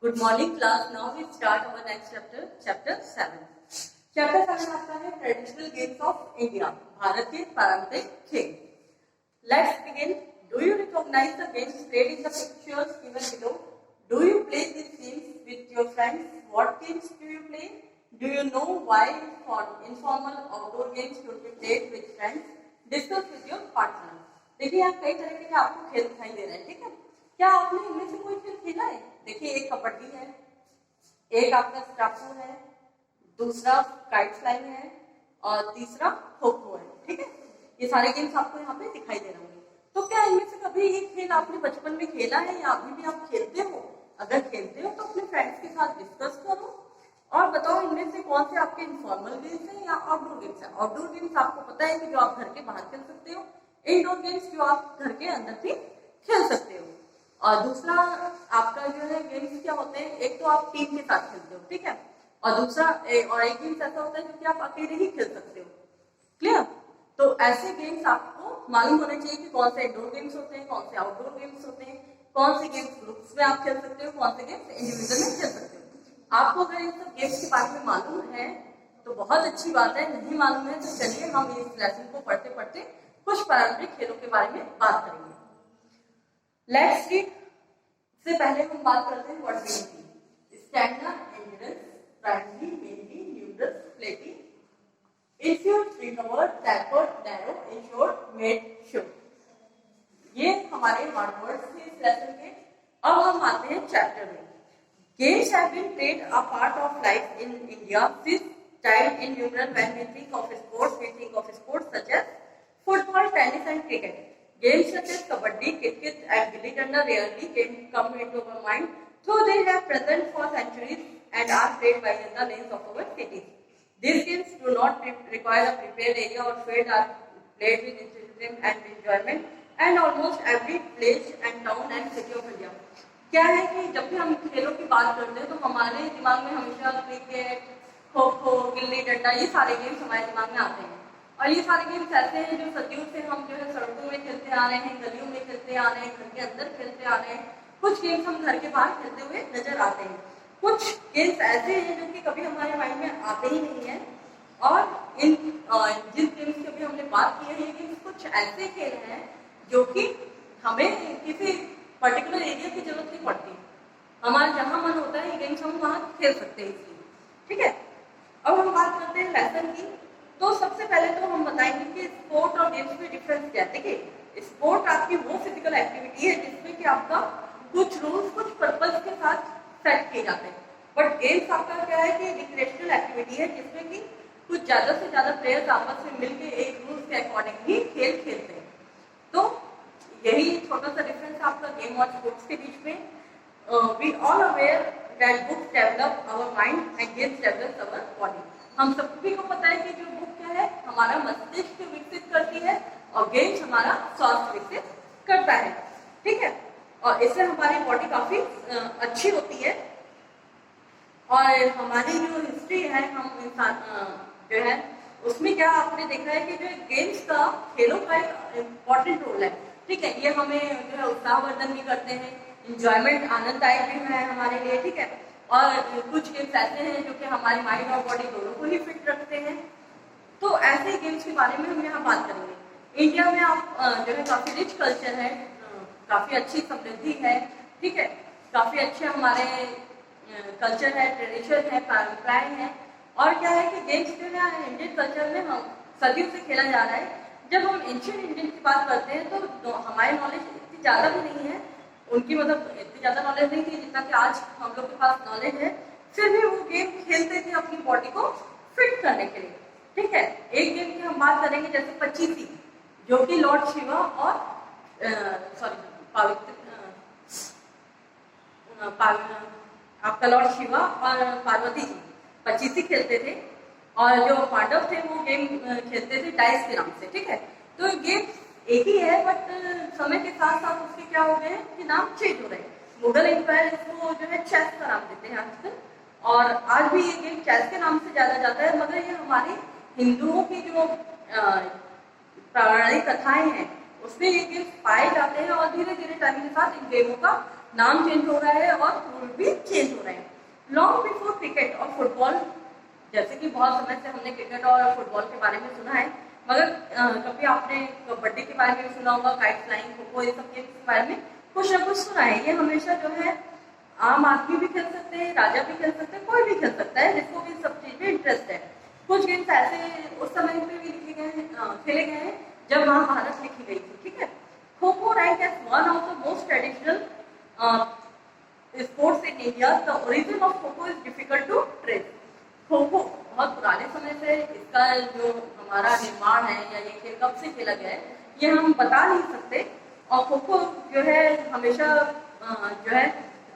Good morning class. Now we start our next chapter, chapter 7. Chapter 7 आता है Traditional Games of India, Bharat के पारंपरिक खेल. Let's begin. Do you recognize the games played in the pictures given below? Do you play these games with your friends? What games do you play? Do you know why informal outdoor games should be played with friends? Discuss with your partner. देखिए यहाँ कई तरह के आपको खेल दिखाई दे रहे हैं, ठीक है? क्या आपने इनमें से कोई खेल खेला है? देखिए एक कबड्डी है, एक आपका स्टापू है, दूसरा काइट फ्लाइंग है और तीसरा खो खो है, ठीक है? ये सारे गेम्स आपको यहाँ पे दिखाई दे रहे होंगे. तो क्या इनमें से कभी ये खेल आपने बचपन में खेला है या अभी भी आप खेलते हो? अगर खेलते हो तो अपने फ्रेंड्स के साथ डिस्कस करो और बताओ इनमें से कौन से आपके इनफॉर्मल गेम्स हैं या आउटडोर गेम्स हैं. आउटडोर गेम्स आपको पता है कि जो आप घर के बाहर खेल सकते हो, इंडोर गेम्स जो आप घर के अंदर भी खेल सकते हो. और दूसरा आपका जो है गेम्स क्या होते हैं, एक तो आप टीम के साथ खेलते हो, ठीक है, और दूसरा और एक गेम्स ऐसा होता है जो कि आप अकेले ही खेल सकते हो. क्लियर? तो ऐसे गेम्स आपको मालूम होने चाहिए कि कौन से इंडोर गेम्स होते हैं, कौन से आउटडोर गेम्स होते हैं, कौन से गेम्स ग्रुप्स में आप खेल सकते हो, कौन से गेम्स इंडिविजुअल में खेल सकते हो. आपको अगर इन सब गेम्स के बारे में मालूम है तो बहुत अच्छी बात है. नहीं मालूम है तो चलिए हम इस लेसन को पढ़ते पढ़ते कुछ पारंपरिक खेलों के बारे में बात करेंगे. Let's read. इससे पहले हम बात करते हैं व्हाट गेम की. Stamina, endurance, primary, mainly, neutral, flatly, ensure, recover, taper, narrow, ensure, made, sure. ये हमारे हार्ड वर्ड्स थे इस लेसन के. अब हम आते हैं चैप्टर में. Games have been played a part of life in India since time immemorial. When we think of sports, we think of sports such as football, tennis, and cricket. Games such as kabaddi, cricket, and gilli danda rarely come into our mind, though they have present for centuries and are played by the lanes of our cities. These games do not require a prepared area or field, are played with enthusiasm and enjoyment, and almost every village and town and city of India. क्या है कि जब भी हम खेलों की बात करते हैं तो हमारे दिमाग में हमेशा क्रिकेट, खो खो, गिल्ली डंडा, ये सारे गेम्स हमारे दिमाग में आते हैं. और ये सारे गेम्स ऐसे हैं जो सदियों से हम जो है सड़कों में खेलते आ रहे हैं, गलियों में खेलते आ रहे हैं, घर के अंदर खेलते आ रहे हैं. कुछ गेम्स हम घर के बाहर खेलते हुए नजर आते हैं. कुछ गेम्स ऐसे हैं जो कि कभी हमारे माइंड में आते ही नहीं है. और इन जिन गेम्स की अभी हमने बात की है, ये गेम्स कुछ ऐसे खेल हैं जो कि हमें किसी पर्टिकुलर एरिया की जरूरत नहीं पड़ती. हमारा जहां मन होता है ये गेम्स हम वहां खेल सकते हैं इसलिए, ठीक है. अब हम बात करते हैं लेसन की. तो सबसे पहले तो हम बताएंगे कि स्पोर्ट और गेम्स में डिफरेंस क्या है. देखिए, स्पोर्ट आपकी वो फिजिकल एक्टिविटी है जिसमें कि आपका कुछ रूल्स कुछ पर्पज के साथ सेट किए जाते हैं. बट गेम्स आपका क्या है कि रिक्रिएशनल एक्टिविटी है जिसमें कि कुछ ज्यादा से ज्यादा प्लेयर्स आपस में मिलकर एक रूल्स के अकॉर्डिंग ही खेल खेलते हैं. तो यही छोटा सा डिफरेंस आपका गेम और स्पोर्ट्स के बीच में. We all aware that books develop our mind and games develop our body. हम सभी को पता है कि जो बुक क्या है हमारा मस्तिष्क विकसित करती है और गेम्स हमारा स्वास्थ्य विकसित करता है, ठीक है. और इससे हमारी बॉडी काफी अच्छी होती है. और हमारी जो हिस्ट्री है, हम इंसान जो है उसमें क्या आपने देखा है कि जो गेम्स का, खेलों का एक इम्पोर्टेंट रोल है, ठीक है. ये हमें जो है उत्साहवर्धन भी करते हैं, इंजॉयमेंट, आनंददायक भी है हमारे लिए, ठीक है. और कुछ गेम्स ऐसे हैं जो कि हमारे माइंड और बॉडी दोनों को ही फिट रखते हैं. तो ऐसे गेम्स के बारे में हम यहाँ बात करेंगे. इंडिया में आप जो है काफी रिच कल्चर है, काफी अच्छी समृद्धि है, ठीक है. काफी अच्छे हमारे कल्चर है, ट्रेडिशन है, परंपराएं हैं. और क्या है कि गेम्स जो है इंडियन कल्चर में हम सदियों से खेला जा रहा है. जब हम एंशिएंट इंडियन की बात करते हैं तो हमारी नॉलेज इतनी ज़्यादा भी नहीं है, उनकी मतलब इतनी ज़्यादा नॉलेज नहीं थी जितना कि आज हम लोग के पास नॉलेज है. फिर भी वो गेम खेलते थे अपनी बॉडी को फिट करने के लिए, ठीक है. एक गेम की हम बात करेंगे जैसे पचीसी, जो कि लॉर्ड शिवा और आपका लॉर्ड शिवा और पार्वती जी पचीसी खेलते थे. और जो पांडव थे वो गेम खेलते थे डाइस के नाम से, ठीक है. तो गेम एक ही है बट समय के साथ साथ उसके क्या हो गए हैं कि नाम चेंज हो रहे हैं. मुगल एम्पायर इसको जो है चेस का नाम देते हैं आजकल, और आज भी ये गेम चेस के नाम से जाना जाता है. मगर ये हमारे हिंदुओं की जो पौराणिक कथाएं हैं उसमें ये गेम्स पाए जाते हैं और धीरे धीरे टाइम के साथ इन गेमों का नाम चेंज हो रहा है और रूल भी चेंज हो रहे हैं। लॉन्ग बिफोर क्रिकेट और फुटबॉल, जैसे कि बहुत समय से हमने क्रिकेट और फुटबॉल के बारे में सुना है, मगर कभी आपने कबड्डी के बारे में सुना होगा, काइट फ्लाइंग, खो खो, ये सब गेम्स के बारे में कुछ ना कुछ सुना है। ये हमेशा जो है आम आदमी भी खेल सकते हैं, राजा भी खेल सकते हैं, कोई भी खेल सकता है जिसको भी सब चीज में इंटरेस्ट है। कुछ गेम्स ऐसे उस समय पे भी लिखे गए हैं, खेले गए हैं जब महाभारत लिखी गई थी, ठीक है। Kho kho rank as one of the most traditional sports in India. The origin of kho kho is difficult to trace. Kho kho बहुत पुराने समय से इसका जो हमारा निर्माण है या ये खेल कब से खेला गया है ये हम बता नहीं सकते। और खो खो जो है हमेशा जो है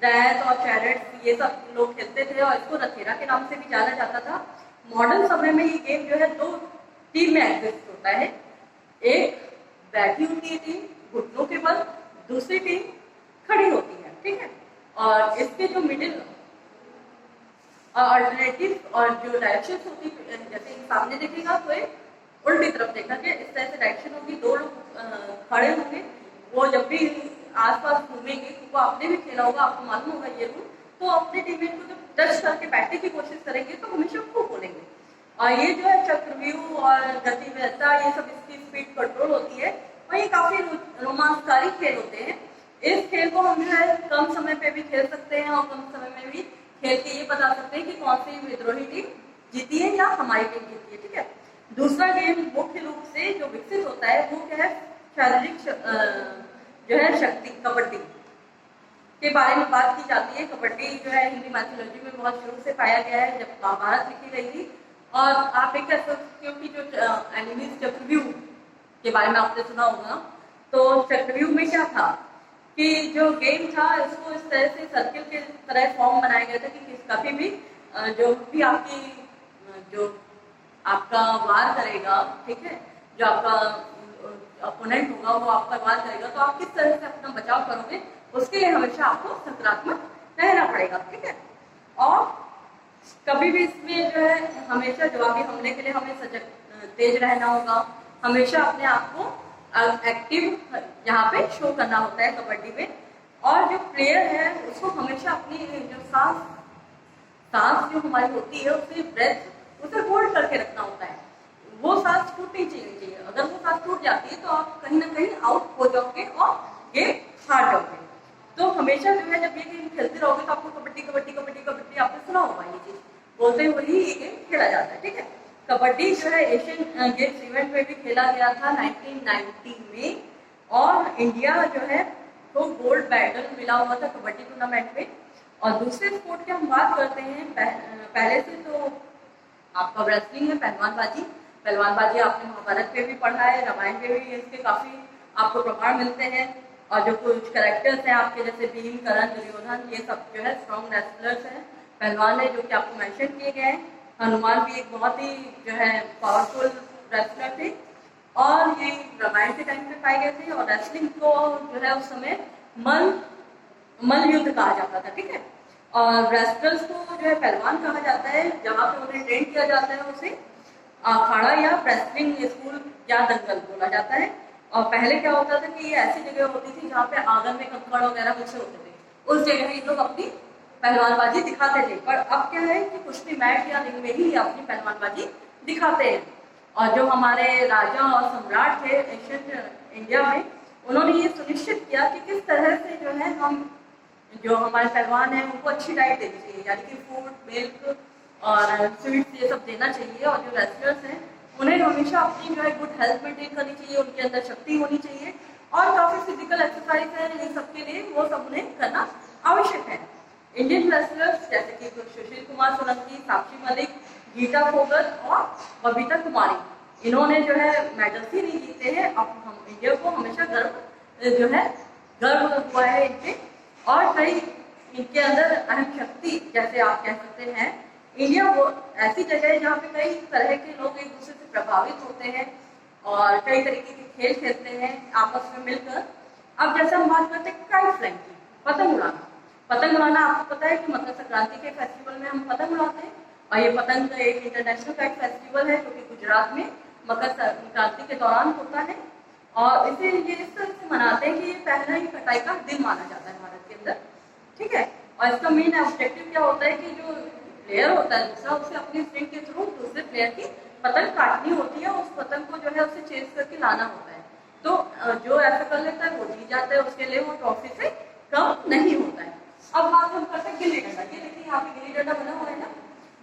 रैत और चैरेट ये सब लोग खेलते थे और इसको रथेरा के नाम से भी जाना जाता था। मॉडर्न समय में ये गेम जो है दो टीम में एग्जिस्ट होता है। एक बैठी होती है टीम घुटनों के बल, दूसरी टीम खड़ी होती है, ठीक है। और इसके जो मिडिल अल्टरनेटिव और जो डायरेक्शन होती है, जैसे सामने देखेगा तो एक उल्टी तरफ देखा कि इस तरह से डायरेक्शन होगी, दो लोग खड़े होंगे, वो जब भी आसपास घूमेंगे, तो आपने भी खेला होगा, आपको मालूम होगा ये रूल, तो अपने टीममेट को जब टच करके बैठने की कोशिश करेंगे तो हमेशा खो बोलेंगे। और ये जो है चक्रव्यूह और गतिवेगता ये सब इसकी स्पीड कंट्रोल होती है और ये काफी रोमांचकारी खेल होते हैं। इस खेल को हम जो है कम समय पे भी खेल सकते हैं और कम समय में भी खेल के ये बता सकते हैं कि कौन सी विद्रोही टीम जीती है या हमारी टीम जीती है, ठीक है। दूसरा गेम मुख्य रूप से जो विकसित होता है वो क्या है, शारीरिक जो है शक्ति, कबड्डी के बारे में बात की जाती है। कबड्डी जो है हिंदी मैथोलॉजी में बहुत शुरू से पाया गया है, जब महाभारत लिखी गई थी। और आप एक कह सकते हो कि जो एनिमीज चक्रव्यूह के बारे में आपने सुना होगा, तो चक्रव्यूह में क्या था कि जो गेम था इसको इस तरह से सर्किल के तरह फॉर्म बनाया गया था कि कभी भी जो भी आपकी जो आपका वार करेगा, ठीक है, जो आपका अपोनेंट होगा वो आपका वार करेगा, तो आप किस तरह से अपना बचाव करोगे उसके लिए हमेशा आपको सकारात्मक रहना पड़ेगा, ठीक है। और कभी भी इसमें जो है हमेशा जवाबी हमले के लिए हमें सजग तेज रहना होगा, हमेशा अपने आप को एक्टिव यहाँ पे शो करना होता है कबड्डी में। और जो प्लेयर है उसको हमेशा अपनी जो सांस जो हमारी होती है उसे ब्रेथ उसे होल्ड करके रखना होता है, वो सांस टूटनी चाहिए। अगर वो सांस टूट जाती है तो आप कहीं ना कहीं आउट हो जाओगे और गेम हार जाओगे। तो हमेशा जो है जब ये गेम खेलते रहोगे तो आपको कबड्डी कबड्डी कबड्डी कबड्डी आपने सुना होगा, ये चीज बोलते हुए ही ये गेम खेला जाता है, ठीक है। कबड्डी जो है एशियन गेम्स इवेंट में भी खेला गया था 1990 में और इंडिया जो है तो गोल्ड मेडल मिला हुआ था कबड्डी टूर्नामेंट में। और दूसरे स्पोर्ट की हम बात करते हैं, पहले से तो आपका रेसलिंग है, पहलवानबाजी आपने महाभारत पे भी पढ़ा है, रामायण पे भी इसके काफी आपको प्रमाण मिलते हैं। और जो कुछ कैरेक्टर्स हैं आपके जैसे भीम, कर्ण, दुर्योधन, ये सब जो है स्ट्रॉन्ग रेसलर्स हैं, पहलवान है जो कि आपको मेंशन किए गए हैं। हनुमान भी एक बहुत ही जो है पावरफुल रेसलर थे और ये रामायण के टाइम पे पाए गए थे। और रेसलिंग को जो है उस समय मल्ल युद्ध कहा जाता था, ठीक है। और रेसलर्स को जो है पहलवान कहा जाता है, जहाँ पे उन्हें ट्रेन किया जाता है उसे अखाड़ा या रेसलिंग स्कूल या दंगल बोला जाता है। और पहले क्या होता था कि ये ऐसी जगह होती थी जहाँ पे आंगन में कंकड़ वगैरह कुछ होते थे, उस जगह ये लोग अपनी पहलवानबाजी दिखाते थे। पर अब क्या है कि कुश्ती मैच या रिंग में ही अपनी पहलवानबाजी दिखाते हैं। और जो हमारे राजा और सम्राट थे एशियन इंडिया में, उन्होंने ये सुनिश्चित किया कि किस तरह से जो है हम जो हमारे पहलवान हैं उनको अच्छी डाइट देनी चाहिए, यानी कि फूड, मिल्क और स्वीट्स ये सब देना चाहिए। और जो रेसलर्स हैं उन्हें हमेशा अपनी जो है गुड हेल्थ मेंटेन करनी चाहिए, उनके अंदर शक्ति होनी चाहिए और काफी फिजिकल एक्सरसाइज है इन सबके लिए, वो सब उन्हें करना आवश्यक है। इंडियन रेसलर्स जैसे कि सुशील कुमार सोलंकी, साक्षी मलिक, गीता फोगट और बबीता कुमारी, इन्होंने जो है मेडल्स ही नहीं जीते हैं। अब हम इंडिया को हमेशा गर्व हुआ है इनके। और कई इनके अंदर अहम शक्ति जैसे आप कह सकते हैं, इंडिया वो ऐसी जगह है जहाँ पे कई तरह के लोग एक दूसरे से प्रभावित होते हैं और कई तरीके के खेल खेलते हैं आपस में मिलकर। अब जैसे हम बात करते हैं काइट फ्लाइंग की, पतंग उड़ाना आपको पता है कि मकर संक्रांति के फेस्टिवल में हम पतंग उड़ाते हैं। और ये पतंग एक इंटरनेशनल काइट फेस्टिवल है जो कि गुजरात में मकर संक्रांति के दौरान होता है। और इसे ये इस तरह से मनाते हैं कि ये पहला ही कटाई का दिन माना जाता है भारत के अंदर। ठीक है। और इसका मेन ऑब्जेक्टिव क्या होता है कि जो प्लेयर होता है दूसरा, उसे अपनी स्ट्रिंग के थ्रू दूसरे प्लेयर की पतंग काटनी होती है, उस पतंग को जो है उसे चेज करके लाना होता है। तो जो ऐसा कर लेता है वो जीत जाता है, उसके लिए वो ट्रॉफी से कम नहीं होता है। अब बात हम करते हैं गिल्ली डंडा। ये देखिए यहाँ पे गिल्ली डंडा बना हुआ है ना।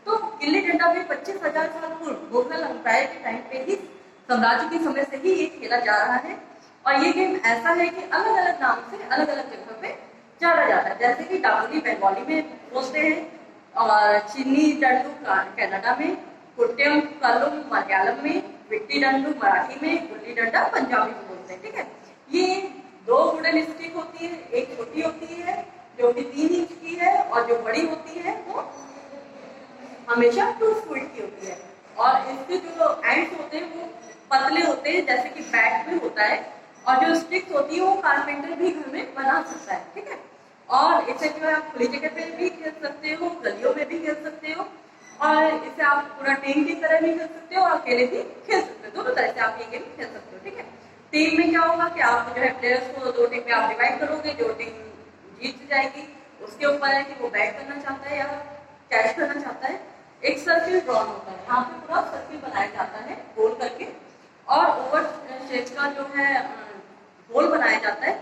तो गिल्ली डंडा भी 25,000 साल पूर्व मुगल एम्पायर के टाइम पे ही, साम्राज्य के समय से ही ये खेला जा रहा है। और ये गेम ऐसा है कि अलग अलग नाम से अलग अलग जगह पे जाना जाता है। जैसे कि डाबुली बंगाली में बोलते हैं, और चिन्नी डंडू कनाडा में, कुट्टियम कलुम मलयालम में, विट्टी डंडू मराठी में, गुल्ली डंडा पंजाबी में बोलते हैं। ठीक है। ये 2 वुडन स्टिक होती है, एक छोटी होती है जो कि 3 इंच की है, और जो बड़ी होती है वो हमेशा 2 फीट की होती है। और इसके जो एंड्स होते हैं वो पतले होते हैं, जैसे कि बैट में होता है। और जो स्टिक्स होती है वो कारपेंटर भी घर में बना सकता है। ठीक है। और इसे जो है आप खुली जगह पे भी खेल सकते हो, गलियों में भी खेल सकते हो, और इसे आप पूरा टीम की तरह भी खेल सकते हो और अकेले भी खेल सकते हो। दोनों तरह से आप ये गेम खेल सकते हो। ठीक है। टीम में क्या होगा कि आप जो है प्लेयर्स को 2 टीम में आप डिवाइड करोगे। जो टीम जीत जाएगी उसके ऊपर है कि वो बैट करना चाहता है या कैच करना चाहता है। एक सर्किल ड्रॉन होता है, यहाँ पे पूरा सर्किल बनाया जाता है गोल करके, और ओवर शेप का जो है गोल बनाया जाता है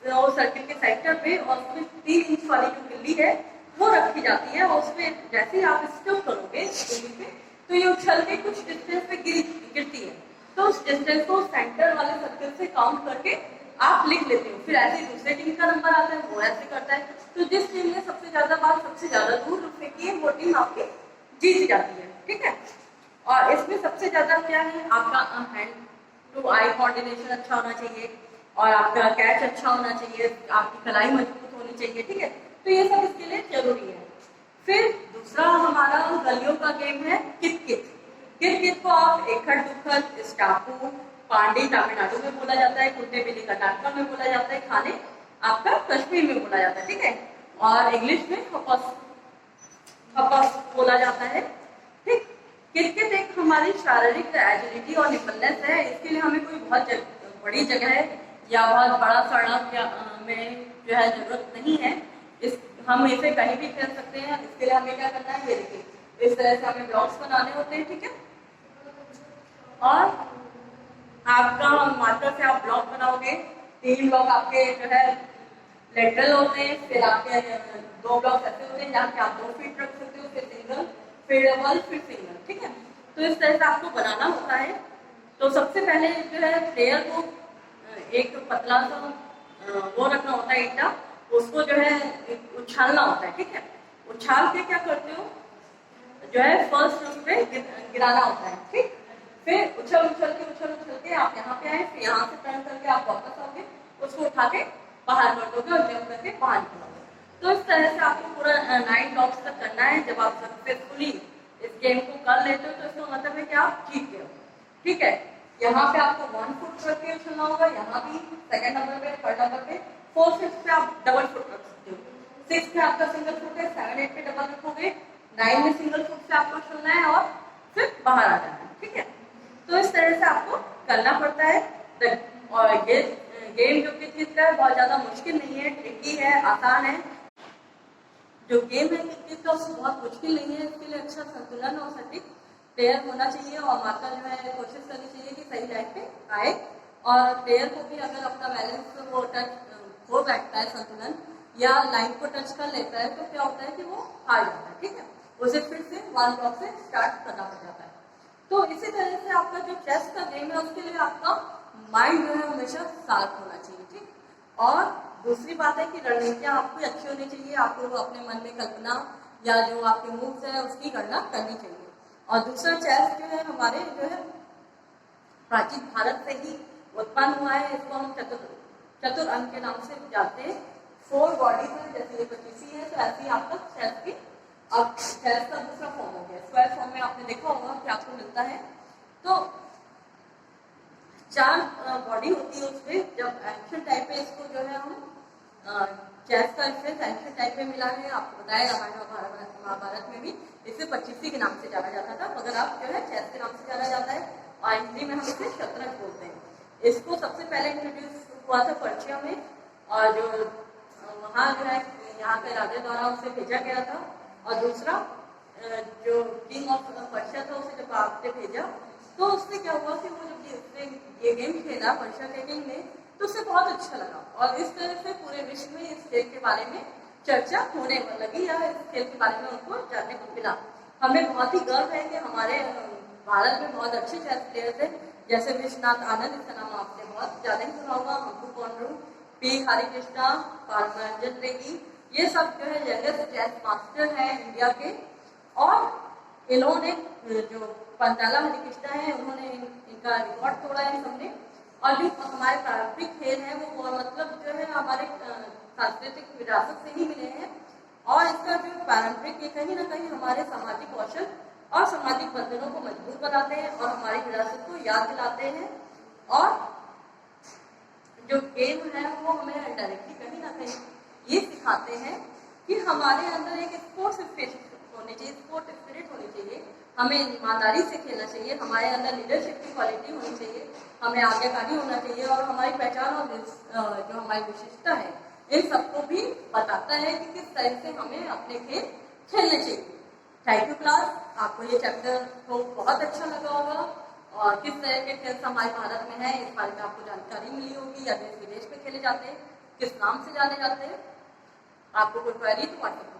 तो सर्किल के सेंटर पे, और उसमें 3 इंच वाली जो गिल्ली है वो रखी जाती है। और उसमें जैसे ही आप स्टॉप करोगे गिल्ली पे, तो ये उछल के कुछ डिस्टेंस पे गिरती है। तो उस डिस्टेंस को सेंटर वाले सर्किल से काउंट करके आप लिख लेते हो। फिर ऐसे ही दूसरे टीम का नंबर आता है, वो ऐसे करता है। तो जिस टीम ने सबसे ज्यादा बार सबसे ज्यादा दूर फेंकी है वो टीम आपकी जीत जाती है। ठीक है। और इसमें सबसे ज्यादा क्या है, आपका हैंड टू आई कोऑर्डिनेशन अच्छा होना चाहिए, और आपका कैच अच्छा होना चाहिए, आपकी कलाई मजबूत होनी चाहिए। ठीक है। तो ये सब इसके लिए जरूरी है। फिर दूसरा हमारा गलियों का गेम है कित-कित। कित-कित को आप एकड़ दुक्कड़, स्टापू, पांडे तमिलनाडु में बोला जाता है, कुंटे बिल्ली कर्नाटक में बोला जाता है, खाने आपका कश्मीर में बोला जाता है। ठीक है। और इंग्लिश में हपस बोला जाता है। ठीक। क्रिकेट एक हमारी शारीरिक एजिलिटी और निम्बलनेस है। इसके लिए हमें कोई बहुत बड़ी जगह है या बहुत बड़ा सड़क में जो है जरूरत नहीं है। हम इसे कहीं भी खेल सकते हैं। इसके लिए हमें क्या करना है, ये देखिए इस तरह से हमें ब्लॉक्स बनाने होते हैं। ठीक है। और आपका मार्कर से आप ब्लॉक बनाओगे। 3 ब्लॉक आपके जो है लेटरल होते हैं, फिर आपके 2 ब्लॉक ऐसे होते हैं जहाँ पे आप 2 फीट रख सकते हो, फिर सिंगल, फिर डबल, फिर सिंगल। ठीक है। तो इस तरह से आपको बनाना होता है। तो सबसे पहले जो है प्लेयर को एक पतला सा वो रखना होता है ईटा, उसको जो है उछालना होता है। ठीक है। उछाल के क्या करते हो, जो है फर्स्ट उस पे गिराना होता है। ठीक। फिर उछल उछल के आप यहाँ पे आए, फिर यहाँ से टर्न करके आप वापस आओगे, उसको उठा के बाहर कर दोगे और जंप करके बाहर निकलोगे। तो इस तरह से आपको पूरा 9 ब्लॉक्स तक करना है। जब आप सक्सेसफुली इस गेम को कर लेते हो तो इसका मतलब है कि आप जीत गए हो। ठीक है। यहाँ पे आपको 1 फुट रख के उछलना होगा, यहाँ भी 2nd नंबर पे, 3rd नंबर पे, 4th 5th पे आप डबल फुट रख सकते हो। 6th में आपका सिंगल फुट है, 7 8 पे डबल रखोगे, 9 में सिंगल फुट से आपको उछलना है और फिर बाहर आ जाना है। ठीक है। तो इस तरह से आपको करना पड़ता है। और ये गेम जो कि कित का बहुत ज्यादा मुश्किल नहीं है, ट्रिकी है, आसान है। जो गेम है कित का उसको बहुत मुश्किल नहीं है। इसके लिए अच्छा संतुलन और सटीक प्लेयर होना चाहिए, और मार्कर जो है कोशिश करनी चाहिए कि सही लाइन पे आए। और प्लेयर को भी अगर अपना बैलेंस वो टच हो बैठता है, संतुलन या लाइन को टच कर लेता है, तो क्या होता है कि वो हार जाता है। ठीक है। उसे फिर से 1 ब्लॉक से स्टार्ट करना पड़ जाता है। तो इसी तरह से आपका जो चेस का गेम है उसके लिए आपका माइंड जो है हमेशा शार्प होना चाहिए। ठीक। और दूसरी बात है कि रणनीतियाँ आपकी अच्छी होनी चाहिए। आपको अपने मन में कल्पना या जो आपके मूव्स है उसकी गणना करनी चाहिए। और दूसरा चेस जो है हमारे जो है प्राचीन भारत से ही उत्पन्न हुआ है। इसको हम चतुर अंक के नाम से जानते हैं। 4 बॉडीज है, जैसे ये 25 है, तो ऐसे ही आपका चेस की अब चेस का दूसरा फॉर्म हो गया। स्क्वायर फॉर्म में आपने देखा होगा कि आपको मिलता है। तो 4 बॉडी होती है उसमें। जब एंशियंट टाइप पे इसको जो है हम चेस का इफेक्ट एंशियंट टाइप में मिला है। आपको बताया रामायण महाभारत में भी इसे 25 के नाम से जाना जाता था, मगर अब जो है चेस के नाम से जाना जाता है। और हिंदी में हम इसे शतरंज बोलते हैं। इसको सबसे पहले इंट्रोड्यूस हुआ था पर्शिया में, और जो वहाँ जो है यहाँ के राजा द्वारा उसे भेजा गया था, और दूसरा जो किंग ऑफ पर्शिया था उसे जब आपने भेजा तो उससे क्या हुआ कि वो जब उसने ये गेम खेला पर्शिया के किंग ने तो उसे बहुत अच्छा लगा, और इस तरह से पूरे विश्व में इस खेल के बारे में चर्चा होने लगी या इस खेल के बारे में उनको जानने को मिला। हमें बहुत ही गर्व है कि हमारे भारत में बहुत अच्छे चेस प्लेयर्स हैं, जैसे विश्वनाथ आनंद, इसका नाम आपने बहुत ज़्यादा ही सुना होगा, हम्पू पोंड्रू, पी हरिकृष्णा, पारमरंजन रेड्डी, ये सब जो है यंगेस्ट चेस मास्टर हैं इंडिया के। और इन्होंने जो पंताला हरिकृष्णा है उन्होंने इनका रिकॉर्ड तोड़ा है सबने। और जो हमारे पारंपरिक खेल हैं वो मतलब जो है हमारे सांस्कृतिक विरासत से ही मिले हैं, और इसका जो पारंपरिक ये कहीं ना कहीं हमारे सामाजिक कौशल और सामाजिक बंधनों को मजबूत बनाते हैं और हमारी विरासत को याद दिलाते हैं। और जो गेम है वो हमें डायरेक्टली कहीं ना कहीं ये सिखाते हैं कि हमारे अंदर एक स्पोर्ट्स स्पिरिट होनी चाहिए, स्पोर्ट स्पिरिट होनी चाहिए, हमें ईमानदारी से खेलना चाहिए, हमारे अंदर लीडरशिप की क्वालिटी होनी चाहिए, हमें आज्ञाकारी होना चाहिए, और हमारी पहचान और जो हमारी विशेषता है इन सबको भी बताता है कि किस तरह से हमें अपने खेल खेलने चाहिए। थैंक यू क्लास, आपको ये चैप्टर तो बहुत अच्छा लगा होगा, और किस तरह के खेल हमारे भारत में है इस बारे में आपको जानकारी मिली होगी, या देश विदेश में खेले जाते हैं, किस नाम से जाने जाते हैं। आपको कोई क्वेरी तो व्हाट्सएप